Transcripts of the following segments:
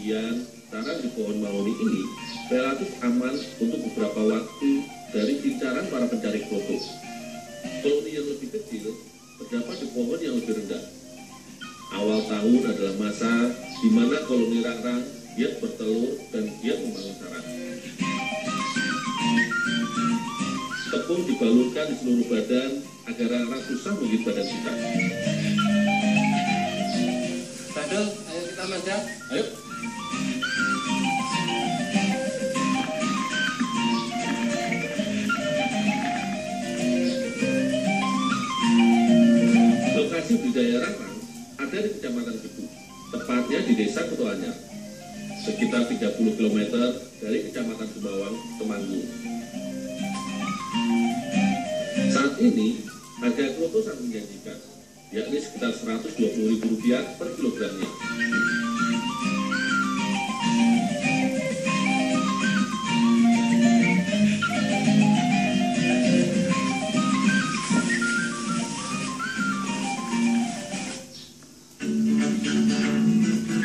Kemudian tanam di pohon mahoni ini relatif aman untuk beberapa waktu dari incaran para pencari kroto. Koloni yang lebih kecil terdapat di pohon yang lebih rendah. Awal tahun adalah masa di mana koloni rangrang giat bertelur dan giat membangun sarang. Tepung dibalurkan di seluruh badan agar rangrang susah menggigit badan kita. Bandel, ayo kita manjat. Ayo. Lokasi budidaya rangrang ada di Kecamatan Gedu, tepatnya di Desa Kutoanyar, sekitar 30 km dari Kecamatan Sumawang, Temanggung. Saat ini, harga kroto sangat menjanjikan, yakni sekitar Rp120.000 per kilogramnya.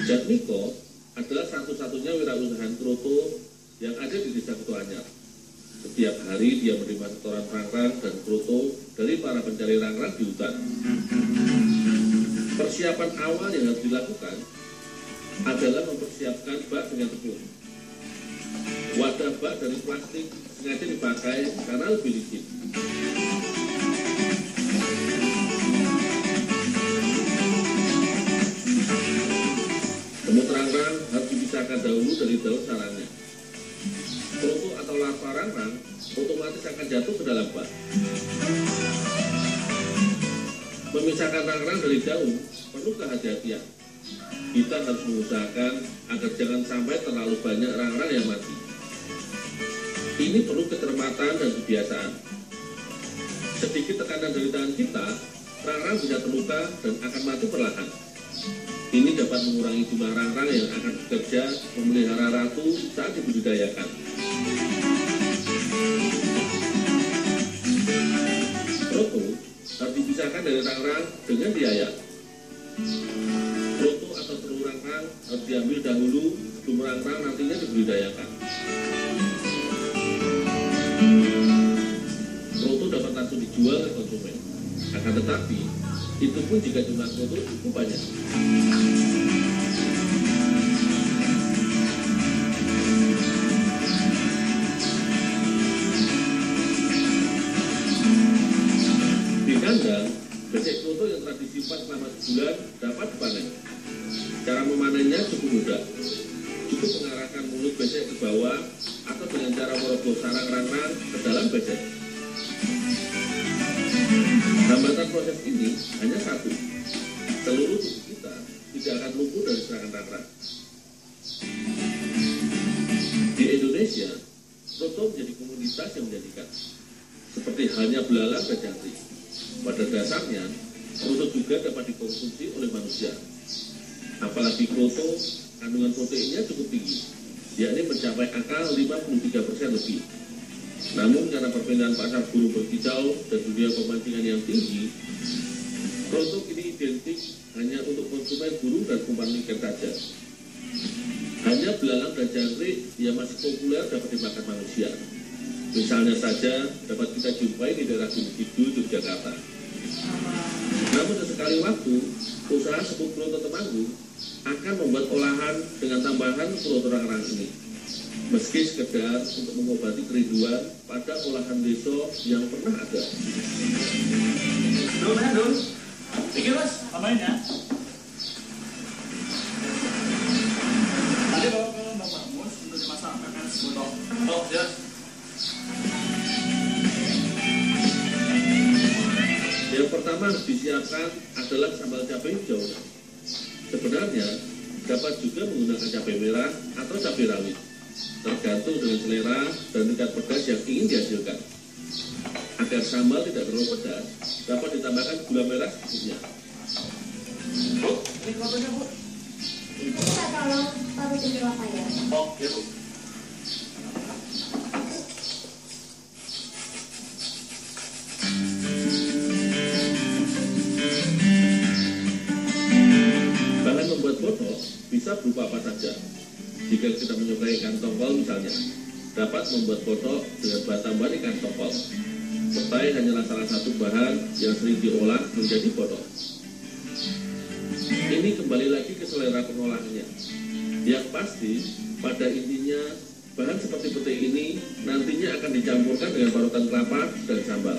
Jatmiko adalah satu-satunya wirausahaan kroto yang ada di Desa Kutoanyar. Setiap hari dia menerima setoran rangrang dan kroto dari para pencari rangrang di hutan. Persiapan awal yang harus dilakukan adalah mempersiapkan bak dengan tepung. Wadah bak dari plastik sengaja dipakai karena lebih licin. Semut rangrang harus dipisahkan dahulu dari daun sarangnya. Kroto atau larva rangrang otomatis akan jatuh ke dalam bak. Memisahkan rangrang dari daun perlu kehati-hatian. Kita harus mengusahakan agar jangan sampai terlalu banyak rangrang yang mati. Ini perlu kecermatan dan kebiasaan. Sedikit tekanan dari tangan kita, rangrang bisa terluka dan akan mati perlahan. Ini dapat mengurangi jumlah rangrang yang akan bekerja memelihara ratu saat dibudidayakan. Kroto harus dipisahkan dari rangrang dengan diayak. Kroto atau telur rangrang harus diambil dahulu sebelum rangrang nantinya dibudidayakan. Kroto dapat langsung dijual ke konsumen. Akan tetapi, itu pun jika jumlah kroto cukup banyak. Di kandang, becek kroto yang telah disimpan selama sebulan dapat dipanen. Cara memanennya cukup mudah. Cukup mengarahkan mulut becek ke bawah atau dengan cara merogoh sarang rangrang ke dalam becek. Hambatan proses ini hanya satu. Seluruh tubuh kita tidak akan lumpuh dari serangan rangrang. Di Indonesia, kroto menjadi komoditas yang menjanjikan. Seperti halnya belalang dan jangkrik. Pada dasarnya, kroto juga dapat dikonsumsi oleh manusia. Apalagi kroto, kandungan proteinnya cukup tinggi, yakni mencapai angka 53% lebih. Namun karena perpindahan pasar burung berkicau dan dunia pemancingan yang tinggi, kroto kini identik hanya untuk konsumen burung dan umpan ikan saja. Hanya belalang dan jangkrik yang masih populer dapat dimakan manusia. Misalnya saja dapat kita jumpai di daerah Gunung Kidul, Yogyakarta. Namun sesekali waktu, usaha Sepuh Kroto Temanggung akan membuat olahan dengan tambahan kroto rangrang ini. Meski sekedar untuk mengobati kerinduan pada olahan deso yang pernah ada. Dul. Pikir mas, tambahin ya. Tadi bawa ke Mbak Marmus untuk dimasak makan sebotol. Oh, ya. Yang pertama harus disiapkan adalah sambal cabai hijau. Sebenarnya dapat juga menggunakan cabai merah atau cabai rawit, tergantung dengan selera dan tingkat pedas yang ingin dihasilkan. Agar sambal tidak terlalu pedas, dapat ditambahkan gula merah secukupnya. Bu, ini krotonya bu. Bisa tolong taruh di apa ya? Oh, ya bu. Bahan membuat botol bisa berupa apa saja, Jika kita menyukai ikan tongkol misalnya, dapat membuat kodok dengan bahan tambahan ikan tongkol. Petai hanyalah salah satu bahan yang sering diolah menjadi kodok. Ini kembali lagi ke selera pengolahannya. Yang pasti, pada intinya, bahan seperti petai ini nantinya akan dicampurkan dengan parutan kelapa dan sambal.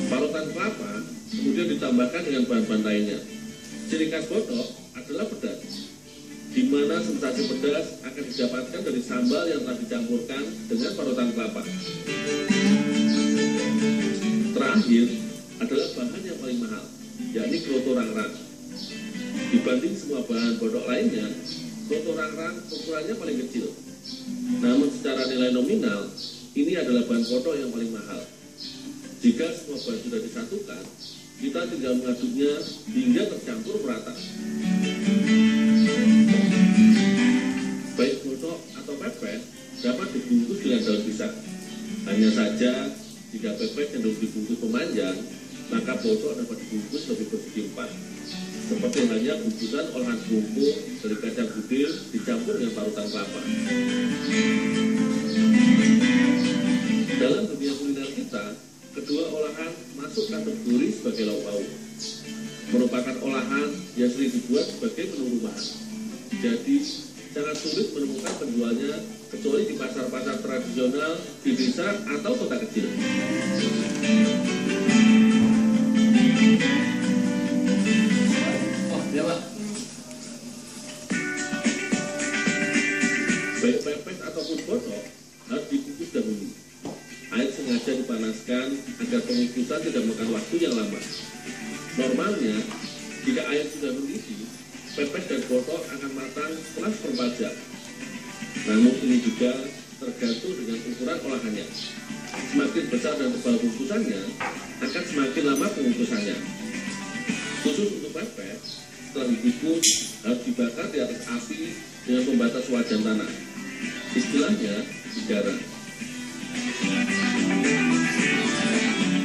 Parutan kelapa kemudian ditambahkan dengan bahan-bahan lainnya. Ciri khas kodok adalah pedas, di mana sensasi pedas akan didapatkan dari sambal yang telah dicampurkan dengan parutan kelapa. Terakhir adalah bahan yang paling mahal, yakni kloto rangrang. Dibanding semua bahan kodok lainnya, kloto rangrang ukurannya paling kecil. Namun secara nilai nominal, ini adalah bahan kodok yang paling mahal. Jika semua bahan sudah disatukan, kita tinggal mengaduknya hingga tercampur merata. Baik kodok atau pepes dapat dibungkus dengan daun pisang. Hanya saja, jika pepes cenderung dibungkus memanjang, maka kodok dapat dibungkus lebih persegi empat. Seperti halnya bungkusan olahan kerupuk dari kacang putih dicampur dengan parutan kelapa. Dalam dunia kuliner kita, kedua olahan masuk kategori sebagai lauk pauk. Merupakan olahan yang sering dibuat sebagai menu rumahan. Jadi, sangat sulit menemukan penjualnya kecuali di pasar-pasar tradisional di desa atau kota kecil. Ya Pak. Baik pepes ataupun kodok harus dikukus dahulu. Air sengaja dipanaskan agar pengukusan tidak memakan waktu yang lama. Normalnya, jika air sudah mendidih, pepes dan kodok akan matang setelah seperempat jam. Namun ini juga tergantung dengan ukuran olahannya. Semakin besar dan tebal bungkusannya, akan semakin lama pengukusannya. Khusus untuk pepes, setelah dikukus harus dibakar di atas api dengan pembatas wajan tanah. Istilahnya digara.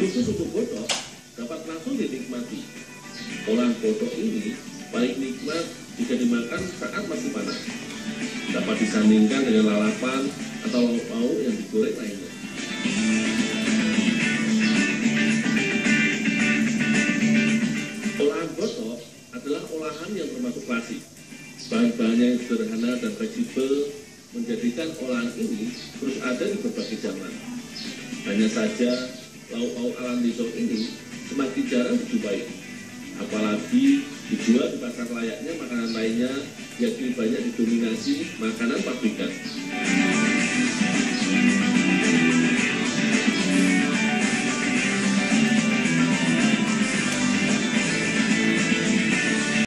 Khusus untuk kodok dapat langsung dinikmati. Olahan kodok ini paling nikmat jika dimakan saat masih panas. Dapat disandingkan dengan lalapan atau lauk pauk yang digoreng lainnya. Olahan kodok adalah olahan yang termasuk klasik. Bahan-bahannya yang sederhana dan fleksibel menjadikan olahan ini terus ada di berbagai zaman. Hanya saja, lauk pauk ala desa ini semakin jarang dijumpai. Apalagi dijual di pasar layaknya makanan lainnya yang banyak didominasi makanan pabrikan.